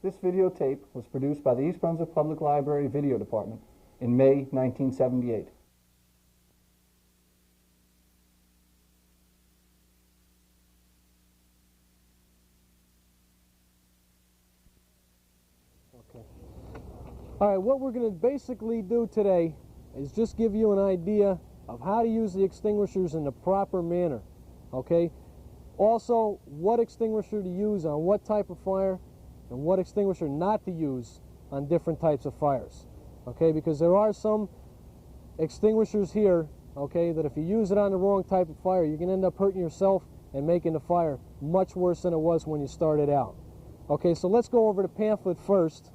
This videotape was produced by the East Brunswick Public Library Video Department in May 1978. All right, what we're going to basically do today is just give you an idea of how to use the extinguishers in the proper manner, okay? Also, what extinguisher to use on what type of fire and what extinguisher not to use on different types of fires, okay? Because there are some extinguishers here, okay, that if you use it on the wrong type of fire, you can end up hurting yourself and making the fire much worse than it was when you started out. Okay, so let's go over the pamphlet first.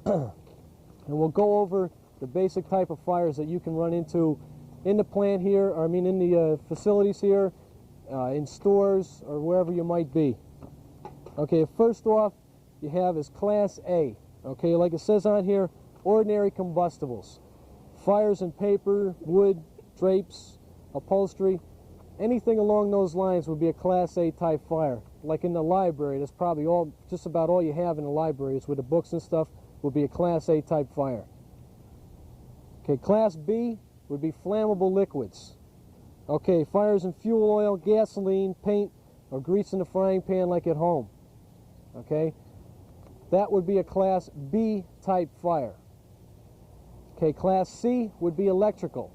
And we'll go over the basic type of fires that you can run into in the plant here, or I mean in the facilities here, in stores, or wherever you might be. Okay, first off, you have is Class A. Okay, like it says on here, ordinary combustibles. Fires in paper, wood, drapes, upholstery, anything along those lines would be a Class A type fire. Like in the library, that's probably just about all you have in the libraries with the books and stuff would be a Class A type fire. Okay, Class B would be flammable liquids. Okay, fires in fuel oil, gasoline, paint, or grease in the frying pan like at home. Okay, that would be a Class B type fire. Okay, Class C would be electrical.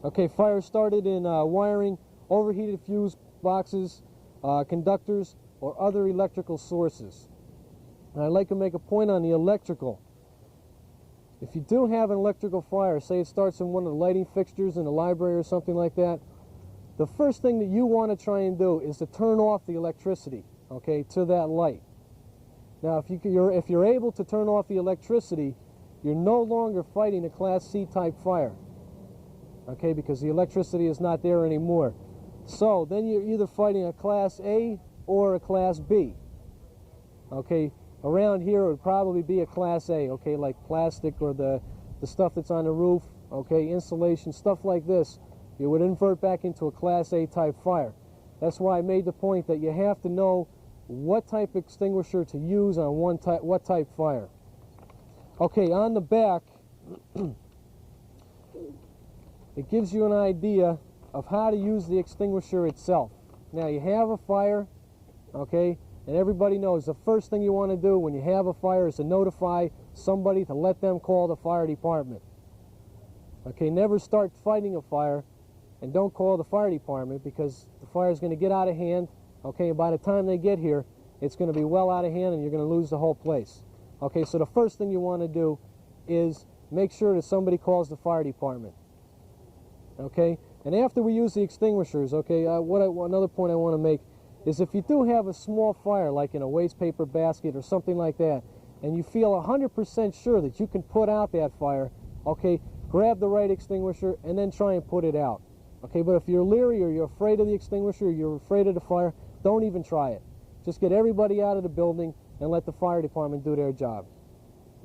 Okay, fires started in wiring, overheated fuse boxes, conductors, or other electrical sources. And I'd like to make a point on the electrical. If you do have an electrical fire, say it starts in one of the lighting fixtures in the library or something like that, the first thing that you want to try and do is to turn off the electricity, okay, to that light. Now, if you're able to turn off the electricity, you're no longer fighting a Class C type fire, okay, because the electricity is not there anymore. So then you're either fighting a Class A or a Class B. Okay, around here it would probably be a Class A, okay, like plastic or the stuff that's on the roof, okay, insulation, stuff like this. You would invert back into a Class A type fire. That's why I made the point that you have to know what type of extinguisher to use on what type fire. Okay, on the back, it gives you an idea of how to use the extinguisher itself. Now, you have a fire, okay, and everybody knows the first thing you want to do when you have a fire is to notify somebody to let them call the fire department. Okay, never start fighting a fire and don't call the fire department, because the fire is going to get out of hand, okay, and by the time they get here, it's going to be well out of hand and you're going to lose the whole place. Okay, so the first thing you want to do is make sure that somebody calls the fire department. Okay, and after we use the extinguishers, okay, another point I want to make is if you do have a small fire, like in a waste paper basket or something like that, and you feel 100% sure that you can put out that fire, okay, grab the right extinguisher and then try and put it out. Okay, but if you're leery or you're afraid of the extinguisher or you're afraid of the fire, don't even try it. Just get everybody out of the building and let the fire department do their job.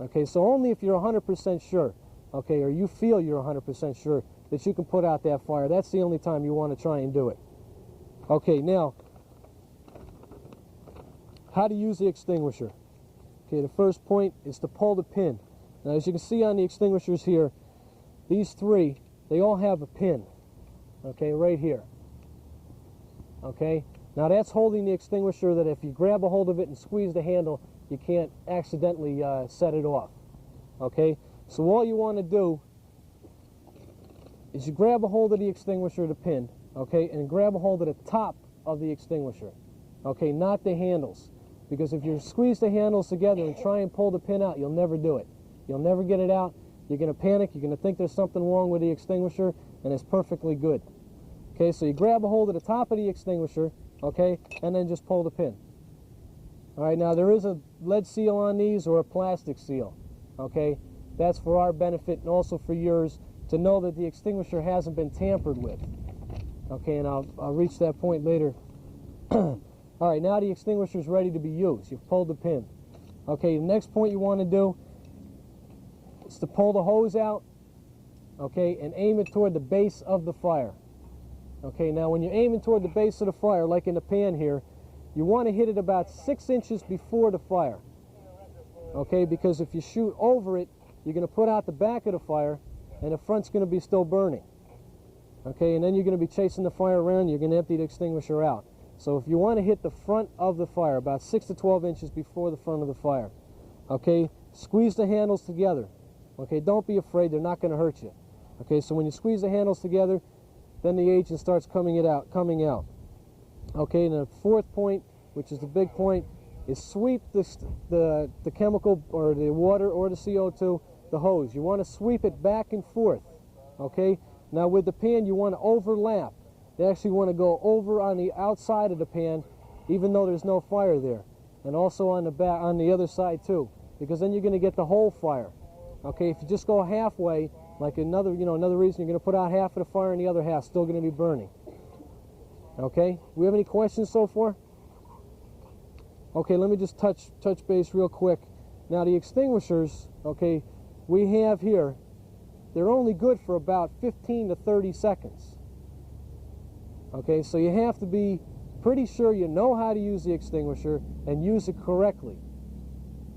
Okay, so only if you're 100% sure, okay, or you feel you're 100% sure that you can put out that fire, that's the only time you want to try and do it. Okay, now, how to use the extinguisher. Okay, the first point is to pull the pin. Now, as you can see on the extinguishers here, these three, they all have a pin, okay, right here. Okay, now that's holding the extinguisher that if you grab a hold of it and squeeze the handle, you can't accidentally set it off. Okay, so all you want to do is you grab a hold of the extinguisher, the pin, okay, and grab a hold of the top of the extinguisher, okay, not the handles. Because if you squeeze the handles together and try and pull the pin out, you'll never do it. You'll never get it out. You're going to panic. You're going to think there's something wrong with the extinguisher, and it's perfectly good. Okay, so you grab a hold of the top of the extinguisher, okay, and then just pull the pin. All right, now there is a lead seal on these or a plastic seal, okay? That's for our benefit and also for yours to know that the extinguisher hasn't been tampered with. Okay, and I'll reach that point later. All right, now the extinguisher is ready to be used. You've pulled the pin. Okay, the next point you want to do is to pull the hose out, okay, and aim it toward the base of the fire. Okay, now when you're aiming toward the base of the fire, like in the pan here, you want to hit it about 6 inches before the fire. okay? Because if you shoot over it, you're going to put out the back of the fire, and the front's going to be still burning, okay? And then you're going to be chasing the fire around, you're going to empty the extinguisher out. So if you want to hit the front of the fire, about 6 to 12 inches before the front of the fire, okay, squeeze the handles together, okay? Don't be afraid, they're not going to hurt you, okay? So when you squeeze the handles together, then the agent starts coming out. Okay, and the fourth point, which is the big point, is sweep the chemical or the water or the CO2, the hose. You want to sweep it back and forth, okay? Now with the pan, you want to overlap. They actually want to go over on the outside of the pan, even though there's no fire there, and also on the back, on the other side too, because then you're going to get the whole fire. Okay, if you just go halfway, like another reason, you're going to put out half of the fire and the other half still going to be burning. Okay, we have any questions so far? Okay, let me just touch base real quick. Now the extinguishers, okay, we have here, they're only good for about 15 to 30 seconds. Okay, so you have to be pretty sure you know how to use the extinguisher and use it correctly.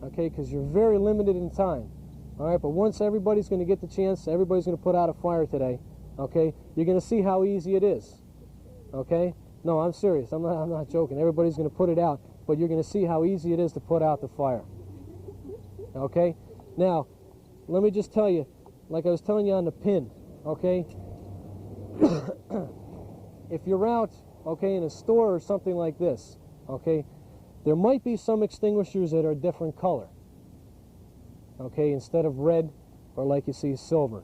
Okay, because you're very limited in time. All right, but once everybody's going to get the chance, everybody's going to put out a fire today, okay, you're going to see how easy it is. Okay? No, I'm serious. I'm not joking. Everybody's going to put it out, but you're going to see how easy it is to put out the fire. Okay? Now, let me just tell you, like I was telling you on the pin, okay? If you're out, okay, in a store or something like this, okay, there might be some extinguishers that are a different color. Okay, instead of red or like you see silver.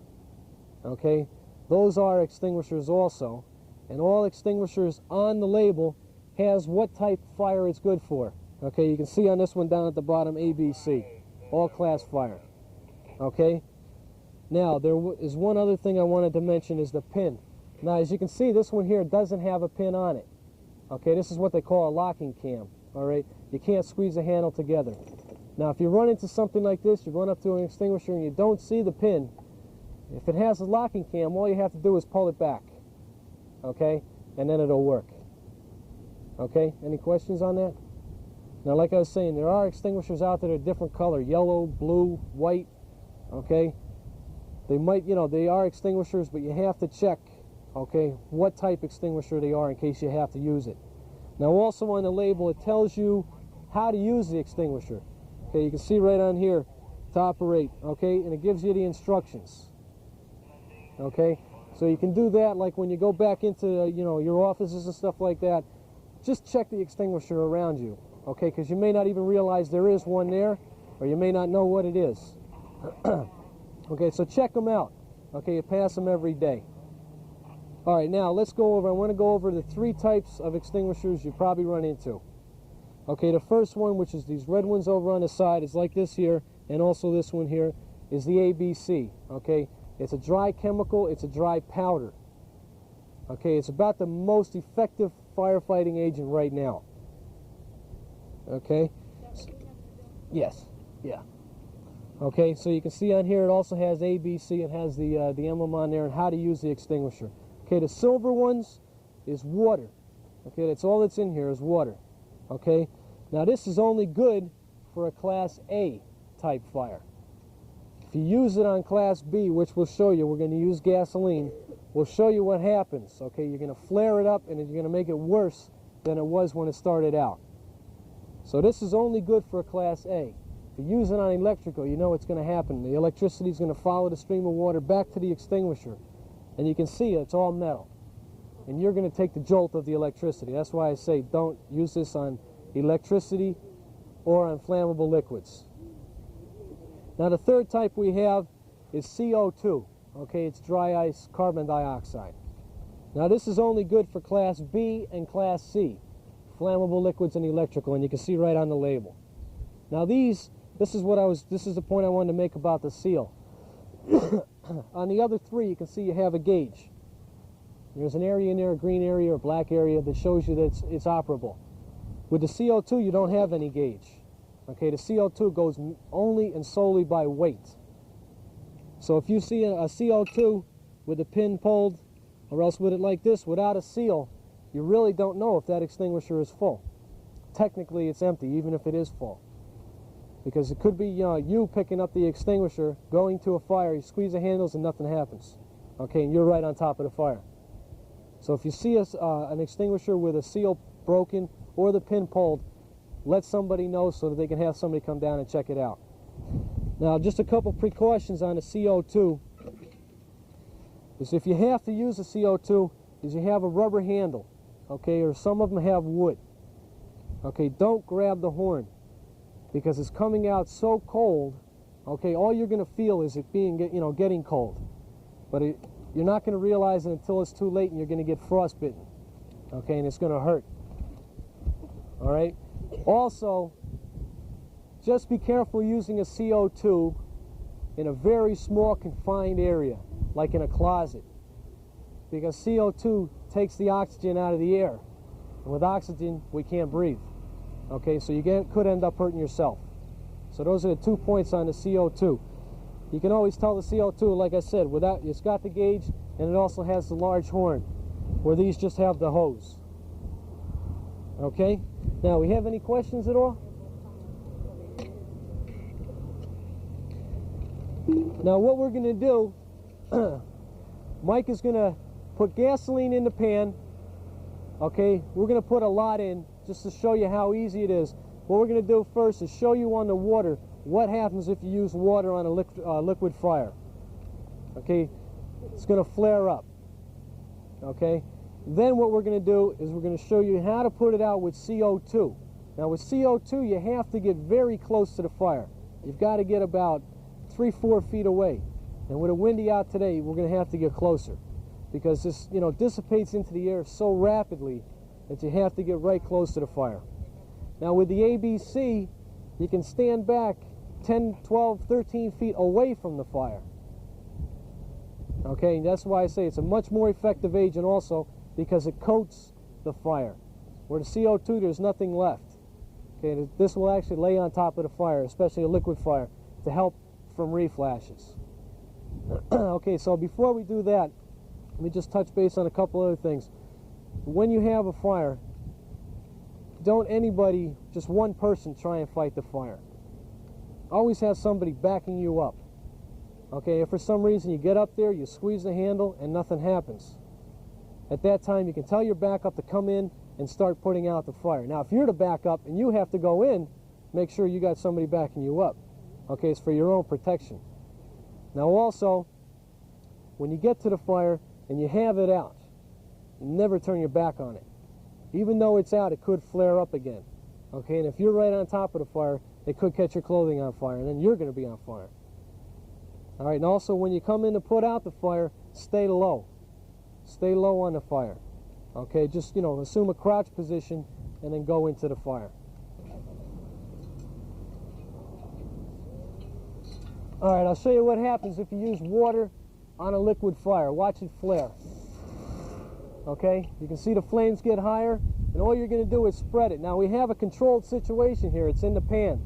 Okay? Those are extinguishers also. And all extinguishers on the label has what type of fire it's good for. Okay, you can see on this one down at the bottom, ABC, all class fire. Okay, now there is one other thing I wanted to mention is the pin. Now as you can see, this one here doesn't have a pin on it. Okay, this is what they call a locking cam. All right, you can't squeeze the handle together. Now if you run into something like this, you run up to an extinguisher and you don't see the pin, if it has a locking cam, all you have to do is pull it back. Okay, and then it'll work. Okay, any questions on that? Now like I was saying, there are extinguishers out there that are different color, yellow, blue, white. Okay, they might, they are extinguishers, but you have to check, okay, what type extinguisher they are in case you have to use it. Now also on the label, it tells you how to use the extinguisher. Okay, you can see right on here to operate, okay, and it gives you the instructions. Okay, so you can do that like when you go back into, your offices and stuff like that. Just check the extinguisher around you, okay, because you may not even realize there is one there, or you may not know what it is. Okay, so check them out. Okay, you pass them every day. All right, now let's go over, I want to go over the 3 types of extinguishers you probably run into. Okay, the first one, which is these red ones over on the side, is like this here, and also this one here, is the ABC, okay? It's a dry chemical, it's a dry powder. Okay, it's about the most effective firefighting agent right now. Okay? Yes, yeah. Okay, so you can see on here it also has ABC, it has the emblem on there and how to use the extinguisher. Okay, the silver ones is water. Okay, that's all that's in here is water. Okay, now this is only good for a Class A type fire. If you use it on Class B, which we'll show you, we're going to use gasoline, we'll show you what happens. Okay, you're going to flare it up and you're going to make it worse than it was when it started out. So this is only good for a Class A. If you use it on electrical, you know what's going to happen. The electricity is going to follow the stream of water back to the extinguisher. And you can see it's all metal. And you're going to take the jolt of the electricity. That's why I say don't use this on electricity or on flammable liquids. Now the third type we have is CO2. Okay, it's dry ice carbon dioxide. Now this is only good for Class B and Class C, flammable liquids and electrical, and you can see right on the label. Now this is the point I wanted to make about the seal. On the other 3, you can see you have a gauge. There's an area in there, a green area or a black area, that shows you that it's operable. With the CO2, you don't have any gauge. Okay, the CO2 goes only and solely by weight. So if you see a CO2 with the pin pulled, or else with it like this, without a seal, you really don't know if that extinguisher is full. Technically, it's empty, even if it is full. Because it could be you picking up the extinguisher, going to a fire, you squeeze the handles and nothing happens. Okay, and you're right on top of the fire. So if you see an extinguisher with a seal broken or the pin pulled, let somebody know so that they can have somebody come down and check it out. Now, just a couple precautions on the CO2 is if you have to use the CO2 is you have a rubber handle, okay, or some of them have wood. Okay, don't grab the horn because it's coming out so cold. Okay, all you're going to feel is it being, getting cold, but you're not going to realize it until it's too late and you're going to get frostbitten. Okay, and it's going to hurt. All right. Also, just be careful using a CO2 in a very small confined area, like in a closet, because CO2 takes the oxygen out of the air, and with oxygen we can't breathe. Okay, so you could end up hurting yourself. So those are the 2 points on the CO2. You can always tell the CO2, like I said, it's got the gauge and it also has the large horn, where these just have the hose. Okay, now we have any questions at all? Now what we're going to do, Mike is going to put gasoline in the pan. Okay, we're going to put a lot in just to show you how easy it is. What we're going to do first is show you on the water what happens if you use water on a liquid fire. Okay, it's going to flare up. Okay, then what we're going to do is we're going to show you how to put it out with CO2. Now with CO2 you have to get very close to the fire. You've got to get about 3-4 feet away, and with it windy out today we're going to have to get closer because this dissipates into the air so rapidly that you have to get right close to the fire. Now with the ABC you can stand back 10, 12, 13 feet away from the fire. Okay, and that's why I say it's a much more effective agent also because it coats the fire. Where the CO2 there's nothing left. Okay, this will actually lay on top of the fire, especially a liquid fire, to help from reflashes. Okay, so before we do that, let me just touch base on a couple other things. When you have a fire, don't anybody, just one person, try and fight the fire. Always have somebody backing you up. Okay, if for some reason you get up there, you squeeze the handle and nothing happens. At that time you can tell your backup to come in and start putting out the fire. Now if you're to back up and you have to go in, make sure you got somebody backing you up. Okay, it's for your own protection. Now also, when you get to the fire and you have it out, never turn your back on it. Even though it's out, it could flare up again. Okay, and if you're right on top of the fire, it could catch your clothing on fire, and then you're going to be on fire. All right, and also when you come in to put out the fire, stay low. Stay low on the fire. Okay, just, assume a crouch position and then go into the fire. All right, I'll show you what happens if you use water on a liquid fire. Watch it flare. Okay, you can see the flames get higher, and all you're going to do is spread it. Now we have a controlled situation here. It's in the pan.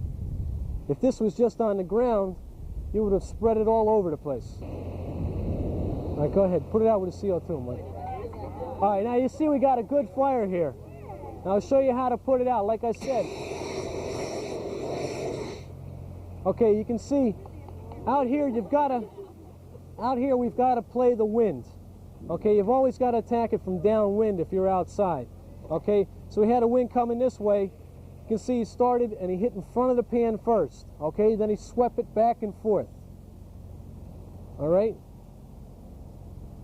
If this was just on the ground, you would have spread it all over the place. All right, go ahead. Put it out with the CO2, Mike. All right, now you see we got a good fire here. Now I'll show you how to put it out. Like I said, okay, you can see out here we've got to play the wind. Okay, you've always got to attack it from downwind if you're outside. Okay, so we had a wind coming this way. You can see he started and he hit in front of the pan first. Okay, then he swept it back and forth. All right.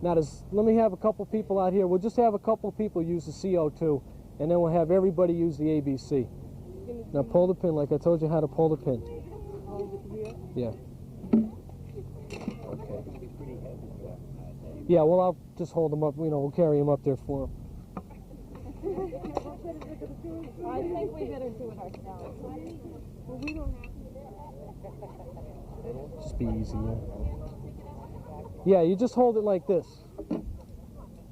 Now let me have a couple people out here. We'll just have a couple people use the CO2, and then we'll have everybody use the ABC. Now pull the pin like I told you how to pull the pin. Yeah. Okay. Yeah, well, I'll just hold them up. We'll carry them up there for them. I think we better do it ourselves. Well, we don't have to. Just be easy, yeah. Yeah, you just hold it like this.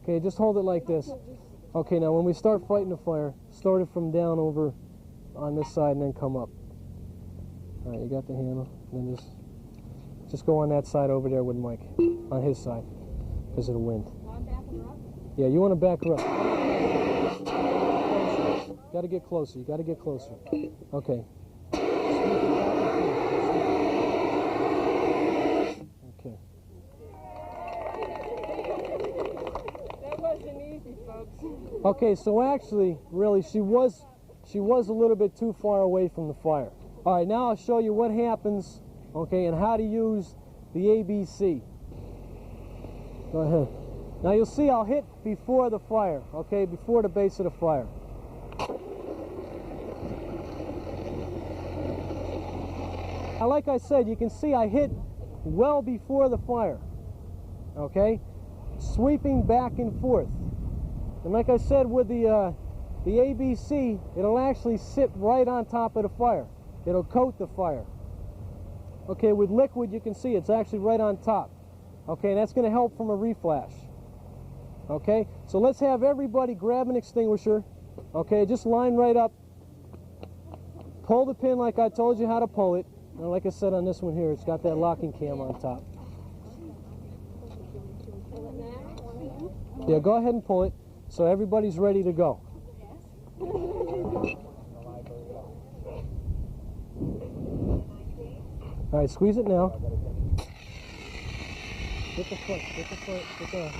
Okay, just hold it like this. Okay, now when we start fighting the fire, start it from down over on this side and then come up. All right, you got the handle. And then just go on that side over there with Mike, on his side, because of the wind. I'm backing her up? Yeah, you want to back her up. Got to get closer. You got to get closer. Okay. Sweep it back and Okay. That wasn't easy, folks. Okay, so actually, really, she was a little bit too far away from the fire. All right, now I'll show you what happens, okay, and how to use the ABC. Go ahead. Now you'll see I'll hit before the fire, okay, before the base of the fire. Now, like I said, you can see I hit well before the fire, okay, sweeping back and forth. And like I said, with the ABC, it'll actually sit right on top of the fire. It'll coat the fire. Okay, with liquid, you can see it's actually right on top. Okay, that's going to help from a reflash. Okay, so let's have everybody grab an extinguisher. Okay, just line right up. Pull the pin like I told you how to pull it. And like I said on this one here, it's got that locking cam on top. Yeah, go ahead and pull it so everybody's ready to go. All right, squeeze it now. Get the front, get the front, get the...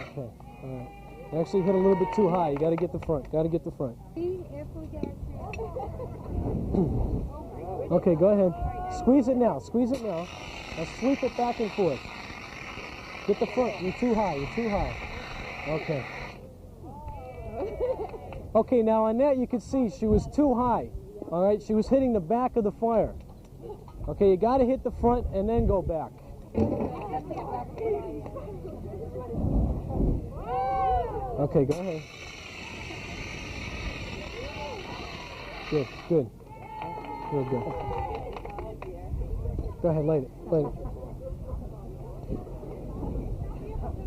Okay, all right. You actually hit a little bit too high. You got to get the front, got to get the front. Okay, go ahead. Squeeze it now, squeeze it now. Now sweep it back and forth. Get the front, you're too high, you're too high. Okay. Okay, now on that you can see she was too high. All right, she was hitting the back of the fire. Okay, you got to hit the front and then go back. Okay, go ahead. Good, good. Good, good. Go ahead, light it, light it.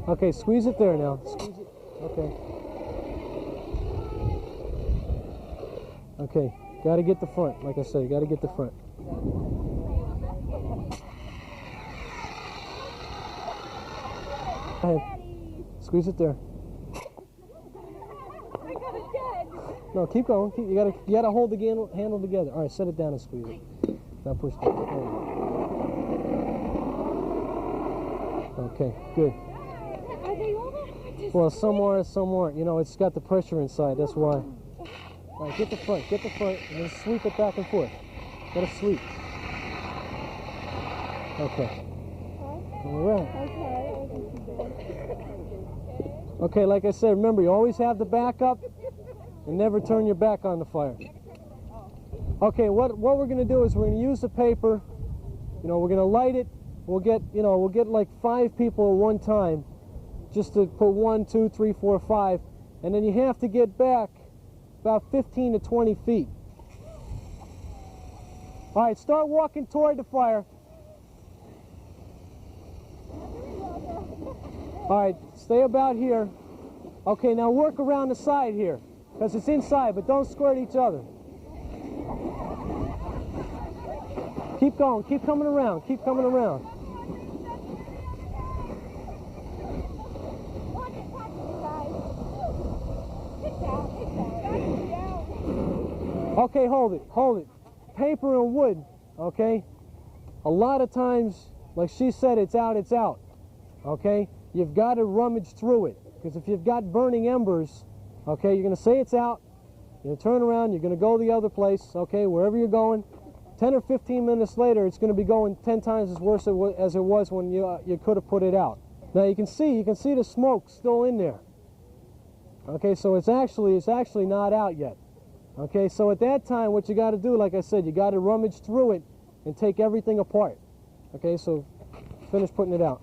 Okay, squeeze it there now. Squeeze it. Okay. Okay, got to get the front. Like I said, you got to get the front. Go ahead. Squeeze it there. No, keep going. You gotta hold the handle together. All right, set it down and squeeze it. Now push it. Okay, good. Well, some are, some aren't. You know, it's got the pressure inside. That's why. All right, get the front, and then sweep it back and forth. Gotta sweep. Okay. All right. Okay, like I said, remember, you always have the backup and never turn your back on the fire. Okay, what we're going to do is we're going to use the paper. You know, we're going to light it. We'll get like 5 people at one time, just to put 1, 2, 3, 4, 5, and then you have to get back about 15 to 20 feet. All right, start walking toward the fire. All right, stay about here. Okay, now work around the side here, because it's inside, but don't squirt each other. Keep going, keep coming around, keep coming around. Okay, hold it, hold it. Paper and wood, okay? A lot of times, like she said, it's out, okay? You've got to rummage through it, because if you've got burning embers, okay, you're going to say it's out, you're going to turn around, you're going to go the other place, okay, wherever you're going. 10 or 15 minutes later, it's going to be going 10 times as worse as it was when you could have put it out. Now you can see the smoke still in there. Okay, so it's actually not out yet. Okay, so at that time, what you got to do, like I said, you got to rummage through it and take everything apart. Okay, so finish putting it out.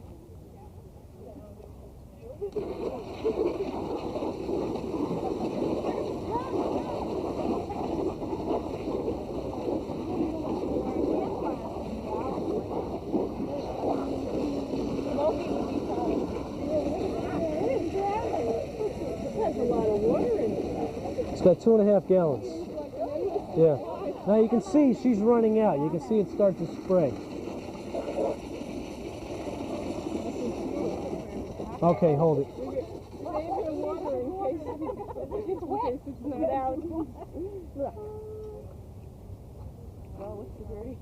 It's got 2.5 gallons. Yeah. Now you can see she's running out. You can see it start to spray. Okay, hold it. with security.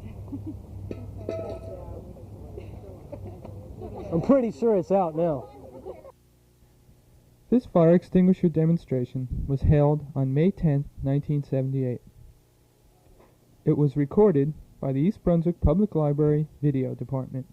I'm pretty sure it's out now. This fire extinguisher demonstration was held on May 10, 1978. It was recorded by the East Brunswick Public Library Video Department.